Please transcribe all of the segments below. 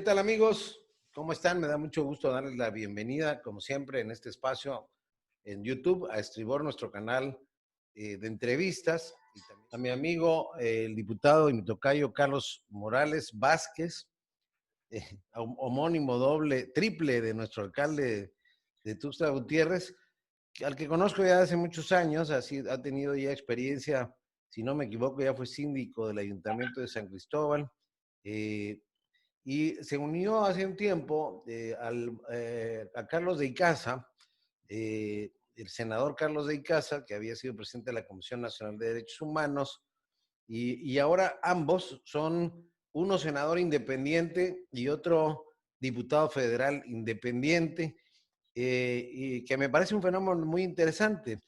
tal amigos? ¿Cómo están? Me da mucho gusto darles la bienvenida, como siempre, en este espacio en YouTube, a Estribor, nuestro canal de entrevistas, y también a mi amigo, el diputado y mi tocayo Carlos Morales Vázquez, homónimo doble, triple de nuestro alcalde de Tuxtla Gutiérrez, al que conozco ya hace muchos años, ha tenido ya experiencia, si no me equivoco, ya fue síndico del Ayuntamiento de San Cristóbal, eh, y se unió hace un tiempo a Carlos de Icaza, el senador Carlos de Icaza, que había sido presidente de la Comisión Nacional de Derechos Humanos, y ahora ambos son uno senador independiente y otro diputado federal independiente, y que me parece un fenómeno muy interesante.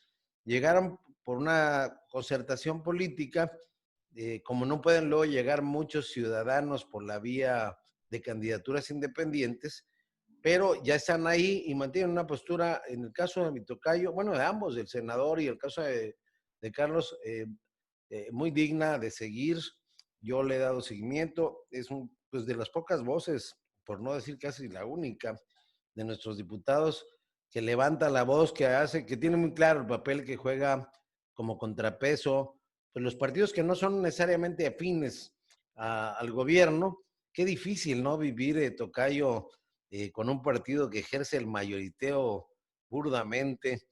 Llegaron por una concertación política, como no pueden luego llegar muchos ciudadanos por la vía de candidaturas independientes, pero ya están ahí y mantienen una postura, en el caso de mi tocayo, bueno, de ambos, del senador y el caso de Carlos, muy digna de seguir. Yo le he dado seguimiento, es pues de las pocas voces, por no decir casi la única, de nuestros diputados que levanta la voz, que hace, que tiene muy claro el papel que juega como contrapeso, pues los partidos que no son necesariamente afines al gobierno. Qué difícil, ¿no? Vivir, tocayo, con un partido que ejerce el mayoriteo burdamente,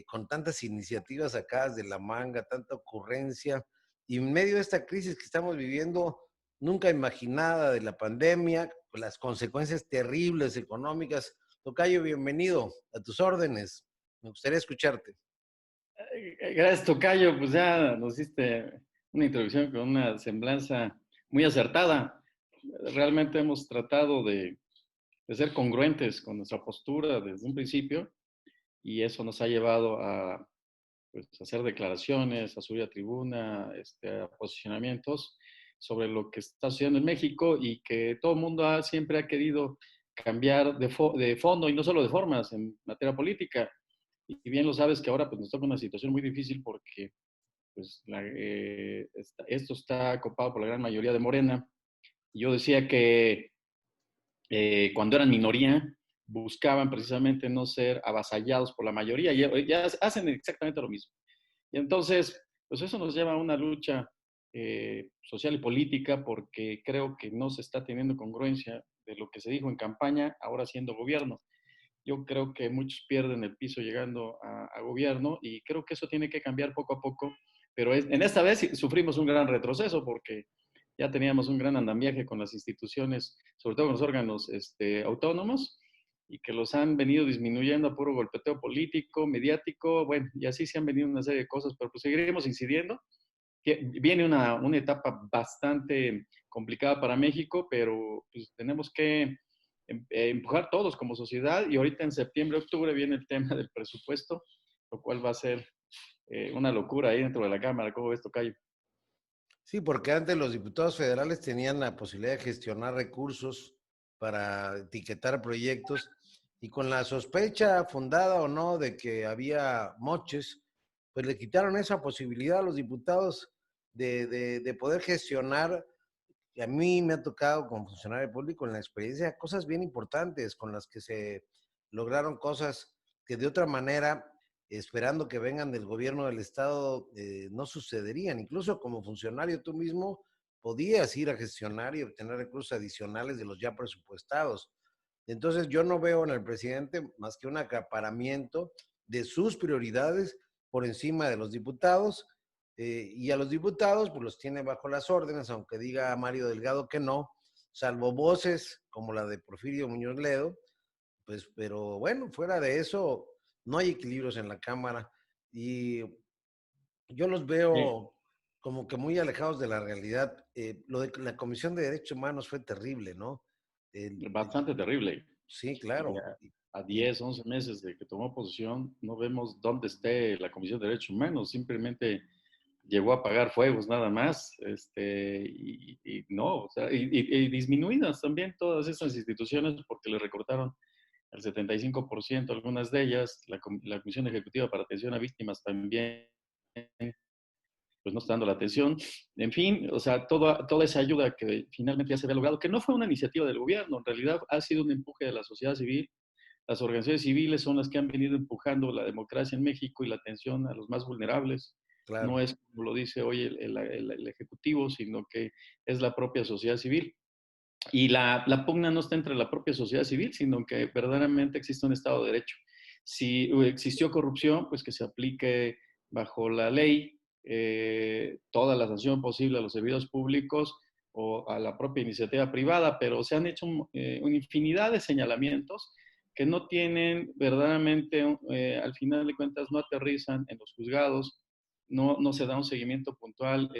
con tantas iniciativas sacadas de la manga, tanta ocurrencia, y en medio de esta crisis que estamos viviendo, nunca imaginada, de la pandemia, con las consecuencias terribles económicas. Tocayo, bienvenido, a tus órdenes. Me gustaría escucharte. Gracias, Tocayo. Pues ya nos diste una introducción con una semblanza muy acertada. Realmente hemos tratado de ser congruentes con nuestra postura desde un principio y eso nos ha llevado a, pues, hacer declaraciones, a subir a tribuna, a posicionamientos sobre lo que está sucediendo en México y que todo el mundo siempre ha querido cambiar de fondo y no solo de formas en materia política. Y bien lo sabes que ahora pues, nos toca una situación muy difícil porque pues, esto está copado por la gran mayoría de Morena. Y yo decía que cuando eran minoría buscaban precisamente no ser avasallados por la mayoría y ya hacen exactamente lo mismo. Y entonces, pues eso nos lleva a una lucha social y política porque creo que no se está teniendo congruencia de lo que se dijo en campaña, ahora siendo gobierno. Yo creo que muchos pierden el piso llegando a gobierno y creo que eso tiene que cambiar poco a poco, pero en esta vez sufrimos un gran retroceso porque ya teníamos un gran andamiaje con las instituciones, sobre todo con los órganos autónomos, y que los han venido disminuyendo a puro golpeteo político, mediático, bueno, y así se han venido una serie de cosas, pero pues seguiremos incidiendo. Viene una etapa bastante complicada para México, pero pues tenemos que empujar todos como sociedad y ahorita en septiembre, octubre viene el tema del presupuesto, lo cual va a ser una locura ahí dentro de la Cámara. ¿Cómo ves, Tocayo? Sí, porque antes los diputados federales tenían la posibilidad de gestionar recursos para etiquetar proyectos, y con la sospecha fundada o no de que había moches, pues le quitaron esa posibilidad a los diputados de poder gestionar. Y a mí me ha tocado como funcionario público en la experiencia cosas bien importantes con las que se lograron cosas que de otra manera, esperando que vengan del gobierno del estado, no sucederían. Incluso como funcionario tú mismo podías ir a gestionar y obtener recursos adicionales de los ya presupuestados. Entonces yo no veo en el presidente más que un acaparamiento de sus prioridades por encima de los diputados, y a los diputados pues los tiene bajo las órdenes, aunque diga Mario Delgado que no, salvo voces como la de Porfirio Muñoz Ledo, pues, pero bueno, fuera de eso, no hay equilibrios en la Cámara, y yo los Sí, veo como que muy alejados de la realidad. Lo de la Comisión de Derechos Humanos fue terrible, ¿no? El, bastante terrible. sí, Y claro. a Y, 10, 11 meses de que tomó posesión, no vemos dónde esté la Comisión de Derechos Humanos, simplemente llegó a apagar fuegos nada más, y no, o sea, y disminuidas también todas estas instituciones porque le recortaron el 75%, algunas de ellas, la Comisión Ejecutiva para Atención a Víctimas también pues no está dando la atención. En fin, o sea, toda esa ayuda que finalmente ya se había logrado, que no fue una iniciativa del gobierno, en realidad ha sido un empuje de la sociedad civil. Las organizaciones civiles son las que han venido empujando la democracia en México y la atención a los más vulnerables. No Claro, es como lo dice hoy el Ejecutivo, sino que es la propia sociedad civil. Y la pugna no está entre la propia sociedad civil, sino que verdaderamente existe un Estado de Derecho. Si existió corrupción, pues que se aplique bajo la ley toda la sanción posible a los servidores públicos o a la propia iniciativa privada, pero se han hecho una infinidad de señalamientos que no tienen verdaderamente, al final de cuentas, no aterrizan en los juzgados, no se da un seguimiento puntual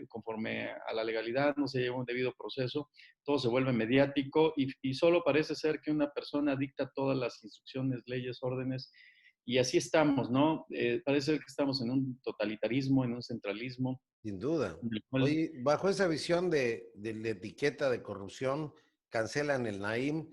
conforme a la legalidad, no se lleva un debido proceso, todo se vuelve mediático y solo parece ser que una persona dicta todas las instrucciones, leyes, órdenes, y así estamos, ¿no? Parece que estamos en un totalitarismo, en un centralismo, sin duda. en el cual, Oye, bajo esa visión de la etiqueta de corrupción, cancelan el Naim.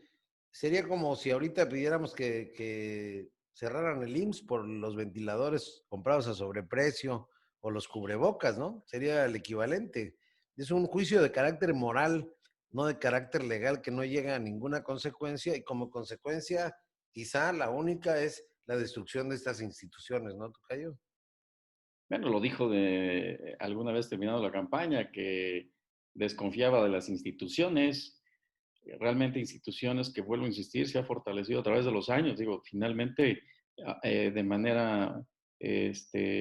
Sería como si ahorita pidiéramos que cerraran el IMSS por los ventiladores comprados a sobreprecio o los cubrebocas, ¿no? Sería el equivalente. Es un juicio de carácter moral, no de carácter legal, que no llega a ninguna consecuencia y como consecuencia, quizá la única es la destrucción de estas instituciones, ¿no, Tocayo? bueno, lo dijo de alguna vez terminado la campaña, que desconfiaba de las instituciones, realmente instituciones que, vuelvo a insistir, se ha fortalecido a través de los años. Digo, finalmente, de manera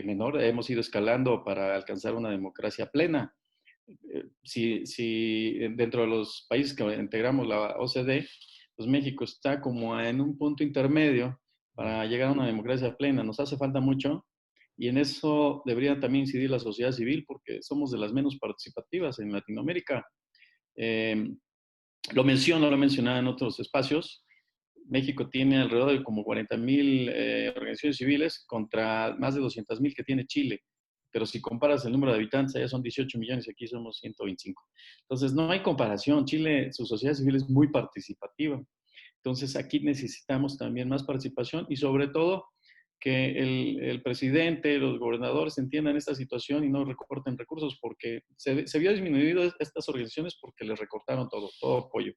menor, hemos ido escalando para alcanzar una democracia plena. Si dentro de los países que integramos la OCDE, pues México está como en un punto intermedio para llegar a una democracia plena. Nos hace falta mucho y en eso debería también incidir la sociedad civil porque somos de las menos participativas en Latinoamérica. Eh, lo he mencionado en otros espacios. México tiene alrededor de como 40,000 organizaciones civiles contra más de 200,000 que tiene Chile. Pero si comparas el número de habitantes, allá son 18 millones y aquí somos 125. Entonces, no hay comparación. Chile, su sociedad civil es muy participativa. Entonces, aquí necesitamos también más participación y sobre todo que el presidente, los gobernadores entiendan esta situación y no recorten recursos, porque se vio disminuido estas organizaciones porque les recortaron todo apoyo.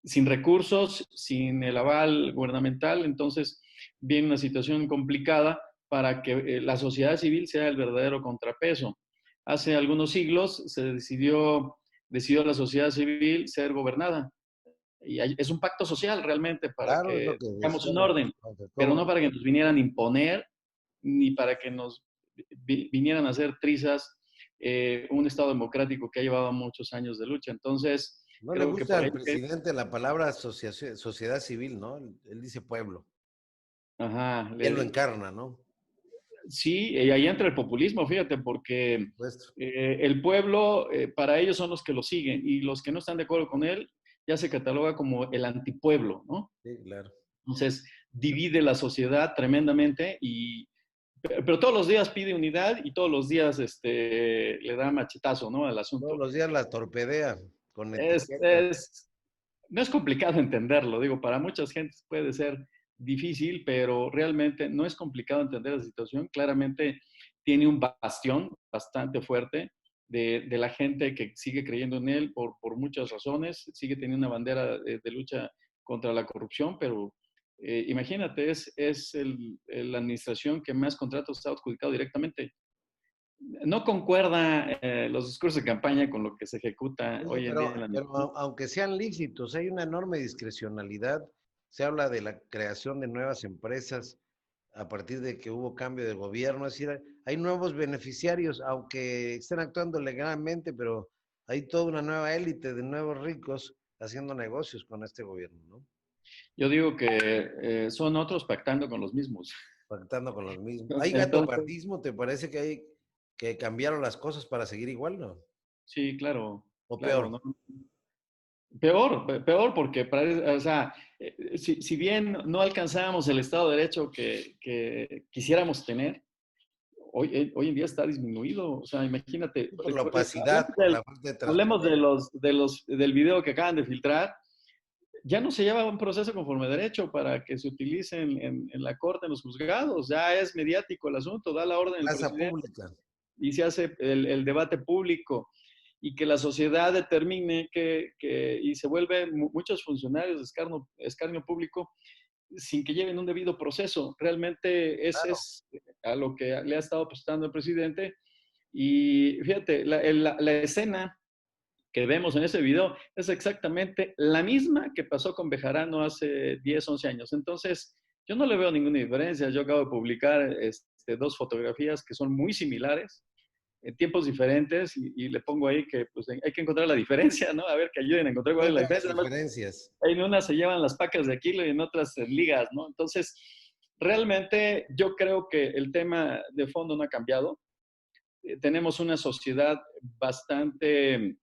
Sin recursos, sin el aval gubernamental, entonces viene una situación complicada para que la sociedad civil sea el verdadero contrapeso. Hace algunos siglos se decidió la sociedad civil ser gobernada. Y es un pacto social realmente para Claro, es lo que que tengamos un decíamos orden, ante pero todo. no para que nos vinieran a imponer, ni para que nos vinieran a hacer trizas un Estado democrático que ha llevado muchos años de lucha. Entonces, No le creo que gusta por al ahí presidente la palabra sociedad civil, ¿no? Él dice pueblo. ajá, Y él lo encarna, ¿no? sí, y ahí entra el populismo, fíjate, porque Por supuesto. el pueblo, para ellos son los que lo siguen y los que no están de acuerdo con él ya se cataloga como el antipueblo, ¿no? Sí, claro. Entonces, divide la sociedad tremendamente pero todos los días pide unidad y todos los días le da machetazo, ¿no? Al Todos asunto. los días la torpedea con Es, etiquetas. es, no es complicado entenderlo, digo, para muchas gentes puede ser difícil, pero realmente no es complicado entender la situación. Claramente tiene un bastión bastante fuerte de la gente que sigue creyendo en él por muchas razones, sigue teniendo una bandera de lucha contra la corrupción, pero imagínate, la administración que más contratos ha adjudicado directamente. No concuerda los discursos de campaña con lo que se ejecuta Oye, hoy en día en la pero administración. aunque sean lícitos, hay una enorme discrecionalidad. Se habla de la creación de nuevas empresas a partir de que hubo cambio de gobierno. Es decir, hay nuevos beneficiarios, aunque estén actuando legalmente, pero hay toda una nueva élite de nuevos ricos haciendo negocios con este gobierno, ¿no? Yo digo que son otros pactando con los mismos. Pactando con los mismos. ¿Hay Entonces, gatopartismo? ¿Te parece que hay que cambiaron las cosas para seguir igual, no? sí, claro, O peor. claro, ¿no? Peor porque, o sea, si bien no alcanzábamos el Estado de Derecho que quisiéramos tener, hoy en día está disminuido. O sea, imagínate, Por la opacidad, por la falta de hablemos transparencia. del video que acaban de filtrar. Ya no se lleva un proceso conforme a derecho para que se utilice en la corte, en los juzgados. Ya es mediático el asunto, da la orden el Plaza presidente. pública. y se hace el debate público y que la sociedad determine y se vuelven muchos funcionarios de escarnio público sin que lleven un debido proceso. Realmente ese Claro. es a lo que le ha estado apostando el presidente. Y fíjate, la escena que vemos en ese video es exactamente la misma que pasó con Bejarano hace 10, 11 años. Entonces, yo no le veo ninguna diferencia. Yo acabo de publicar dos fotografías que son muy similares en tiempos diferentes y le pongo ahí que pues, hay que encontrar la diferencia, ¿no? A ver, que ayuden a encontrar cuál es la Encuentra las diferencia. Además, diferencias. en unas se llevan las pacas de Aquilo y en otras ligas, ¿no? Entonces, realmente yo creo que el tema de fondo no ha cambiado. Tenemos una sociedad bastante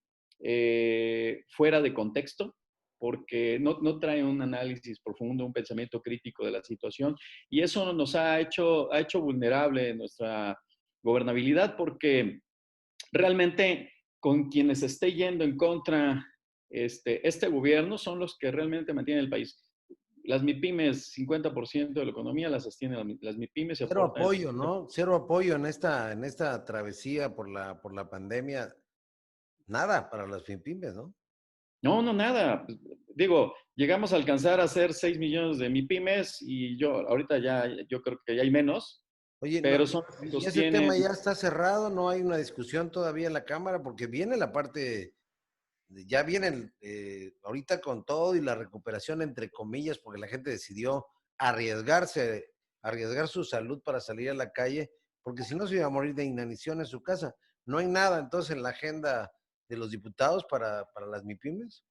fuera de contexto, porque no trae un análisis profundo, un pensamiento crítico de la situación, y eso nos ha hecho vulnerable nuestra gobernabilidad, porque realmente con quienes esté yendo en contra este gobierno son los que realmente mantienen el país. Las MIPIMES, 50% de la economía las sostienen las MIPIMES y Cero aportan el apoyo, 50%. ¿no? Cero apoyo en esta travesía por la pandemia. Nada para las pymes, ¿no? No, no, nada. Pues, digo, llegamos a alcanzar a hacer 6 millones de MIPIMES y ahorita yo creo que ya hay menos, Oye, no, pero son los que y ese sostienen. tema ya está cerrado, no hay una discusión todavía en la Cámara, porque viene la parte, ya vienen ahorita con todo y la recuperación entre comillas, porque la gente decidió arriesgarse, arriesgar su salud para salir a la calle, porque si no se iba a morir de inanición en su casa. No hay nada entonces en la agenda de los diputados para las MIPIMES.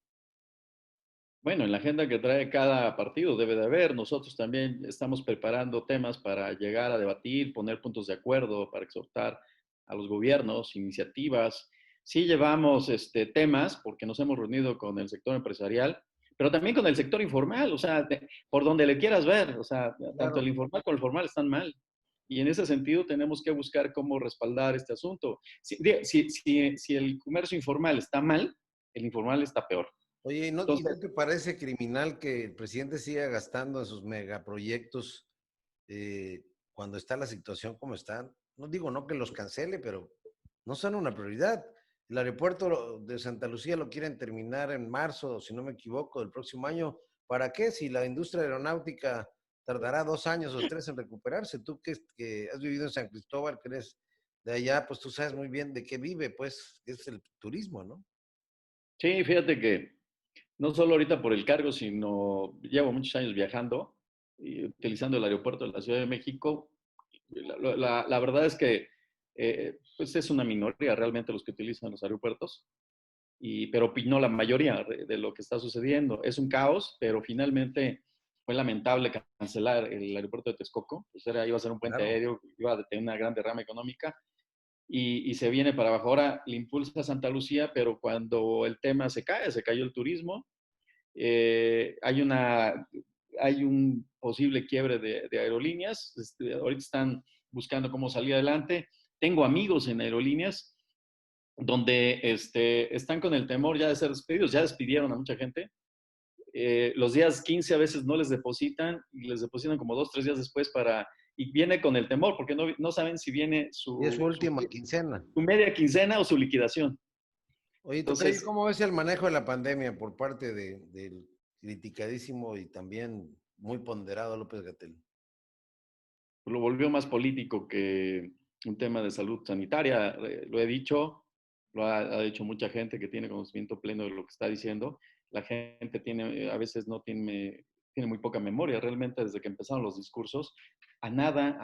Bueno, en la agenda que trae cada partido debe de haber. Nosotros también estamos preparando temas para llegar a debatir, poner puntos de acuerdo, para exhortar a los gobiernos, iniciativas. Sí llevamos temas porque nos hemos reunido con el sector empresarial, pero también con el sector informal, o sea, por donde le quieras ver, o sea, tanto el Claro. informal como el formal están mal. Y en ese sentido tenemos que buscar cómo respaldar este asunto. Si el comercio informal está mal, el informal está peor. Oye, y Entonces, no te parece criminal que el presidente siga gastando en sus megaproyectos cuando está la situación como está? No digo no que los cancele, pero no son una prioridad. El aeropuerto de Santa Lucía lo quieren terminar en marzo, si no me equivoco, del próximo año. ¿Para qué? Si la industria aeronáutica tardará 2 años o 3 en recuperarse. Tú que has vivido en San Cristóbal, que eres de allá, pues tú sabes muy bien de qué vive, pues, es el turismo, ¿no? sí, fíjate que no solo ahorita por el cargo, sino llevo muchos años viajando y utilizando el aeropuerto de la Ciudad de México. La verdad es que pues es una minoría realmente los que utilizan los aeropuertos, pero no la mayoría de lo que está sucediendo. Es un caos, pero finalmente fue lamentable cancelar el aeropuerto de Texcoco. Pues iba a ser un puente Claro. aéreo, iba a tener una gran derrama económica y se viene para abajo. Ahora le impulsa a Santa Lucía, pero cuando el tema se cae, se cayó el turismo, eh, hay, una, hay un posible quiebre de aerolíneas. Ahorita están buscando cómo salir adelante. Tengo amigos en aerolíneas donde están con el temor ya de ser despedidos. Ya despidieron a mucha gente. Los días 15 a veces no les depositan y les depositan como 2, 3 días después y viene con el temor porque no saben si viene Y es su última quincena. su media quincena o su liquidación. Oye, Tocayo, Entonces, ¿cómo ves el manejo de la pandemia por parte del criticadísimo y también muy ponderado López Gatell? lo volvió más político que un tema de salud sanitaria. Lo he dicho, ha dicho mucha gente que tiene conocimiento pleno de lo que está diciendo. La gente a veces no tiene muy poca memoria. Realmente desde que empezaron los discursos, a nada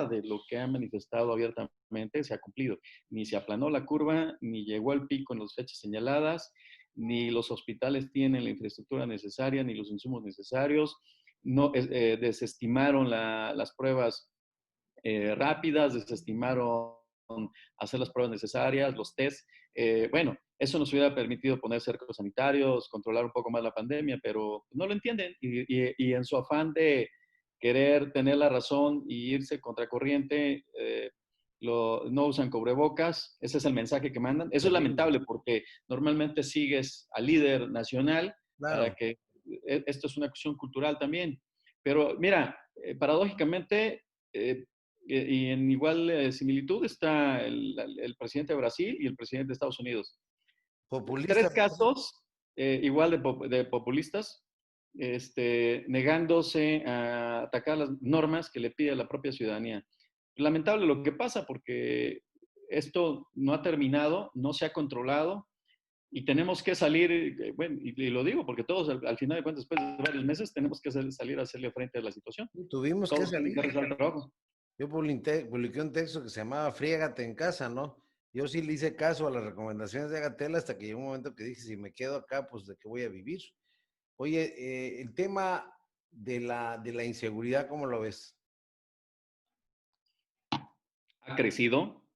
de lo que ha manifestado abiertamente se ha cumplido. Ni se aplanó la curva, ni llegó al pico en las fechas señaladas, ni los hospitales tienen la infraestructura necesaria, ni los insumos necesarios. No, desestimaron las pruebas rápidas, desestimaron hacer las pruebas necesarias, los test. Bueno, eso nos hubiera permitido poner cercos sanitarios, controlar un poco más la pandemia, pero no lo entienden y en su afán de querer tener la razón y irse contracorriente, no usan cubrebocas, ese es el mensaje que mandan. Eso es Terrible. lamentable porque normalmente sigues al líder nacional para Claro. que esto es una cuestión cultural también. Pero mira, paradójicamente, Y en igual similitud está el presidente de Brasil y el presidente de Estados Unidos. Populista. Tres casos igual de populistas, negándose a atacar las normas que le pide la propia ciudadanía. Lamentable lo que pasa porque esto no ha terminado, no se ha controlado y tenemos que salir, bueno, y lo digo porque todos al final de cuentas, después de varios meses, tenemos que salir a hacerle frente a la situación. Tuvimos que Todos tienen salir. que realizar el trabajo. Yo publiqué un texto que se llamaba Friégate en casa, ¿no? Yo sí le hice caso a las recomendaciones de Gatel hasta que llegó un momento que dije, si me quedo acá, pues de qué voy a vivir. Oye, el tema de la inseguridad, ¿cómo lo ves? Ha crecido,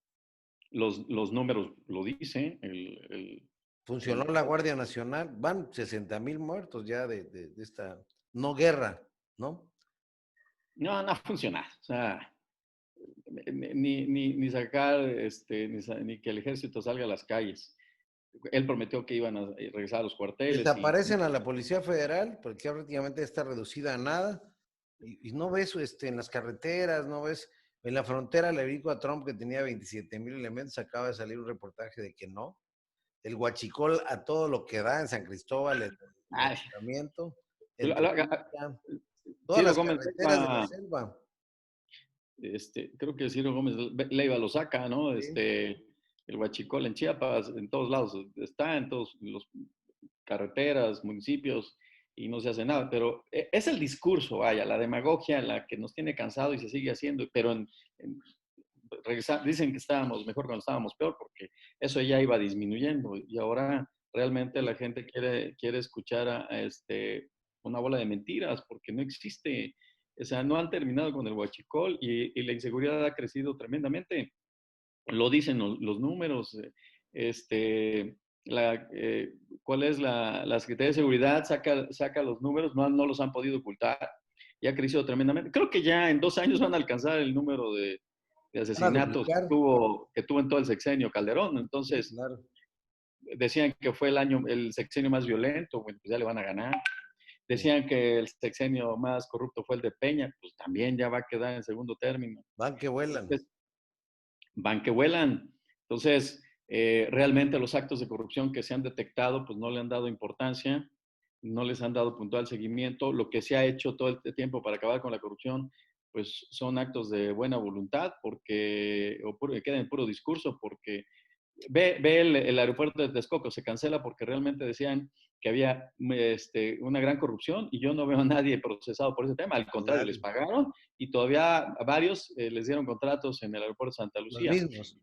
los números lo dicen, Funcionó la Guardia Nacional, van 60,000 muertos ya de esta no guerra, ¿no? no, no ha funcionado. O sea, ni sacar, ni que el ejército salga a las calles. Él prometió que iban a regresar a los cuarteles y Desaparecen a la Policía Federal, porque ya prácticamente está reducida a nada, y no ves en las carreteras, no ves, en la frontera le dijo a Trump que tenía 27,000 elementos, acaba de salir un reportaje de que no. El huachicol a todo lo que da en San Cristóbal, el ay, ayuntamiento, en Toluca, todas Ciro las Gómez carreteras de la Leiva, selva. creo que Ciro Gómez Leiva lo saca, ¿no? ¿Sí? El huachicol en Chiapas, en todos lados, está en todos los carreteras, municipios, y no se hace nada. Pero es el discurso, vaya, la demagogia la que nos tiene cansado y se sigue haciendo, pero dicen que estábamos mejor cuando estábamos peor, porque eso ya iba disminuyendo y ahora realmente la gente quiere escuchar una bola de mentiras porque no existe, o sea, no han terminado con el huachicol y la inseguridad ha crecido tremendamente. Lo dicen los números. Este, ¿Cuál es la Secretaría de Seguridad? Saca los números, no los han podido ocultar y ha crecido tremendamente. Creo que ya en 2 años van a alcanzar el número de Van a asesinatos duplicar. que tuvo en todo el sexenio Calderón. Sí, Entonces, claro. decían que fue el sexenio más violento, bueno, pues ya le van a ganar. Sí. Decían que el sexenio más corrupto fue el de Peña, pues también ya va a quedar en segundo término. Van que vuelan. Entonces, van que vuelan. Entonces, realmente los actos de corrupción que se han detectado, pues no le han dado importancia, no les han dado puntual seguimiento. Lo que se ha hecho todo este tiempo para acabar con la corrupción, pues son actos de buena voluntad, queda en puro discurso, porque ve el aeropuerto de Texcoco, se cancela porque realmente decían que había una gran corrupción y yo no veo a nadie procesado por ese tema. Al contrario, les Nadie. pagaron y todavía a varios les dieron contratos en el aeropuerto de Santa Los Lucía. mismos.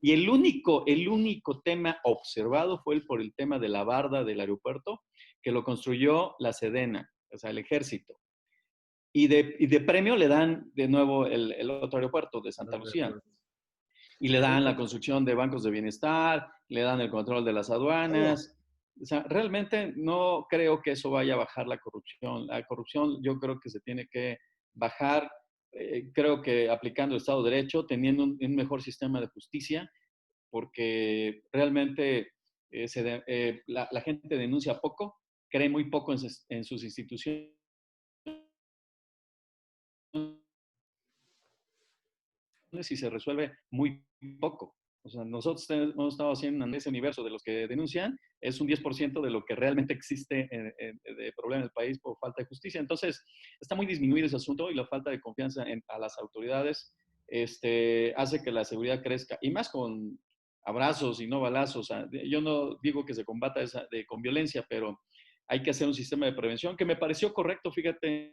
Y el único tema observado fue por el tema de la barda del aeropuerto, que lo construyó la Sedena, o sea, el ejército. Y de premio le dan de nuevo el otro aeropuerto de Santa Lucía y le dan la construcción de bancos de bienestar, le dan el control de las Todo. aduanas. O sea, realmente no creo que eso vaya a bajar la corrupción. La corrupción yo creo que se tiene que bajar, creo que aplicando el Estado de Derecho, teniendo un mejor sistema de justicia, porque realmente la gente denuncia poco, cree muy poco en sus instituciones y se resuelve muy poco. O sea, nosotros hemos estado haciendo en ese universo de los que denuncian, es un 10% de lo que realmente existe de problema en el país por falta de justicia. Entonces, está muy disminuido ese asunto y la falta de confianza a las autoridades hace que la seguridad crezca. Y más con abrazos y no balazos. O sea, yo no digo que se combata con violencia, pero hay que hacer un sistema de prevención que me pareció correcto, fíjate,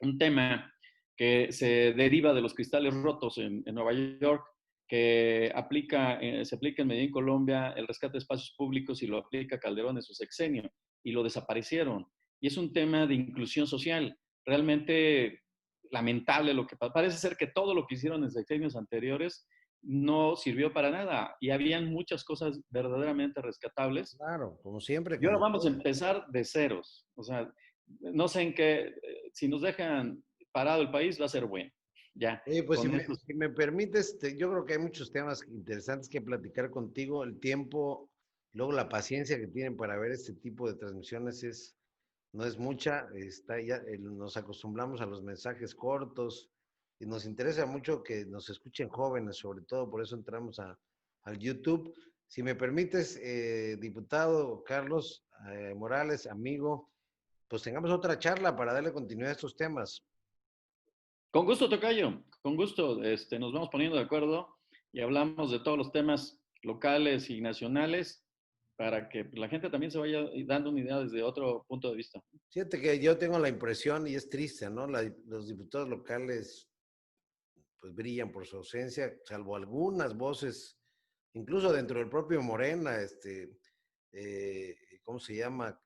un tema que se deriva de los cristales rotos en Nueva York, que se aplica en Medellín, Colombia, el rescate de espacios públicos y lo aplica Calderón en su sexenio y lo desaparecieron. Y es un tema de inclusión social. Realmente lamentable lo que pasa. Parece ser que todo lo que hicieron en sexenios anteriores no sirvió para nada y habían muchas cosas verdaderamente rescatables. Claro, como siempre, Y ahora como vamos a todo. empezar de ceros. O sea, no sé en qué, si nos dejan parado el país va a ser bueno. Ya, Oye, pues con esto. si me permites, yo creo que hay muchos temas interesantes que platicar contigo. El tiempo, luego la paciencia que tienen para ver este tipo de transmisiones no es mucha. Nos acostumbramos a los mensajes cortos, y nos interesa mucho que nos escuchen jóvenes, sobre todo, por eso entramos al YouTube. Si me permites, diputado Carlos Morales, amigo, pues tengamos otra charla para darle continuidad a estos temas. Con gusto, tocayo, con gusto. Nos vamos poniendo de acuerdo y hablamos de todos los temas locales y nacionales para que la gente también se vaya dando una idea desde otro punto de vista. Fíjate que yo tengo la impresión, y es triste, ¿no? Los diputados locales pues brillan por su ausencia, salvo algunas voces, incluso dentro del propio Morena, ¿cómo se llama?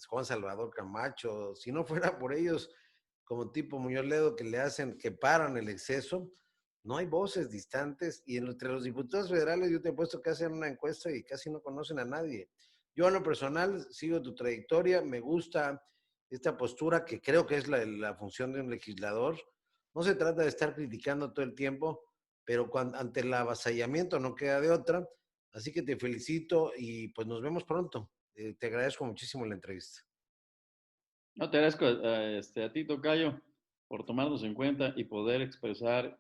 Juan Salvador Camacho. Si no fuera por ellos, como tipo Muñoz Ledo, que le hacen, que paran el exceso, no hay voces distantes. Y entre los diputados federales, yo te he puesto que hacen una encuesta y casi no conocen a nadie. Yo, en lo personal, sigo tu trayectoria, me gusta esta postura que creo que es la función de un legislador. No se trata de estar criticando todo el tiempo, pero ante el avasallamiento no queda de otra. Así que te felicito y pues nos vemos pronto. Te agradezco muchísimo la entrevista. No, te agradezco a ti, tocayo, por tomarnos en cuenta y poder expresar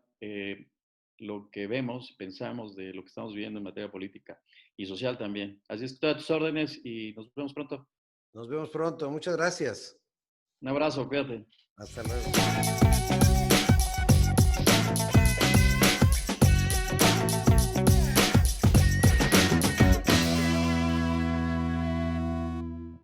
lo que vemos, pensamos de lo que estamos viviendo en materia política y social también. Así es que todas tus órdenes y nos vemos pronto. Nos vemos pronto. Muchas gracias. Un abrazo, cuídate. Hasta luego.